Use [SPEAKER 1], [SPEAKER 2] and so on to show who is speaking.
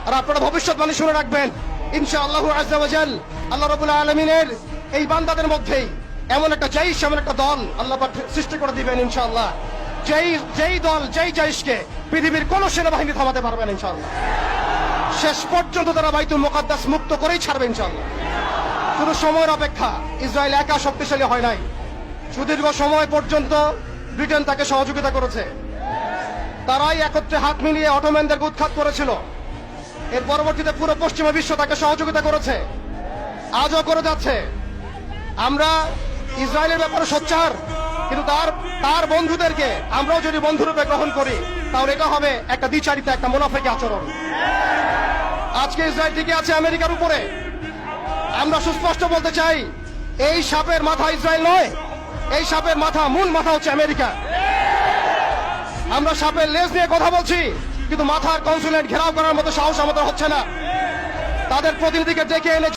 [SPEAKER 1] আর আপনারা ভবিষ্যৎবাণী শুনে রাখবেন, ইনশাআল্লাহু আযজা ওয়া জাল আল্লাহ রাব্বুল আলামিনের এই বান্দাদের মধ্যেই এমন একটা জাইশ, এমন একটা দল আল্লাহ পাক সৃষ্টি করে দিবেন ইনশাআল্লাহ। যেই দল, যেই জাইশকে পৃথিবীর কোন সেনাবাহিনী থামাতে পারবে না ইনশাআল্লাহ। শেষ পর্যন্ত তারা বাইতুল মুকাদ্দাস মুক্ত করেই ছাড়বে ইনশাআল্লাহ। শুধু সময়ের অপেক্ষা। ইসরায়েল একা শক্তিশালী হয় নাই, সুদীর্ঘ সময় পর্যন্ত ব্রিটেন তাকে সহযোগিতা করেছে। তারাই একত্রে হাত মিলিয়ে অটোম্যানদেরকে উৎখাত করেছিল। এর পরবর্তীতে পুরো পশ্চিমা বিশ্ব তাকে সহযোগিতা করেছে, আজও করে যাচ্ছে। আমরা ইসরায়েলের ব্যাপারে সোচ্চার, কিন্তু তার বন্ধুদেরকে আমরাও যদি বন্ধুরূপে গ্রহণ করি, তাহলে এটা হবে একটা দ্বিচারিতা, একটা মুনাফিকি আচরণ। আজকে ইসরায়েল টিকে আছে আমেরিকার উপরে। আমরা সুস্পষ্ট বলতে চাই, এই সাপের মাথা ইসরায়েল নয়, এই সাপের মাথা, মূল মাথা হচ্ছে আমেরিকা। আমরা সাপের লেজ নিয়ে কথা বলছি, কিন্তু মাথার কনসুলেট ঘেরাও করার মতো সাহস আমাদের হচ্ছে না। তাদের প্রতিনিধিকে ডেকে এনে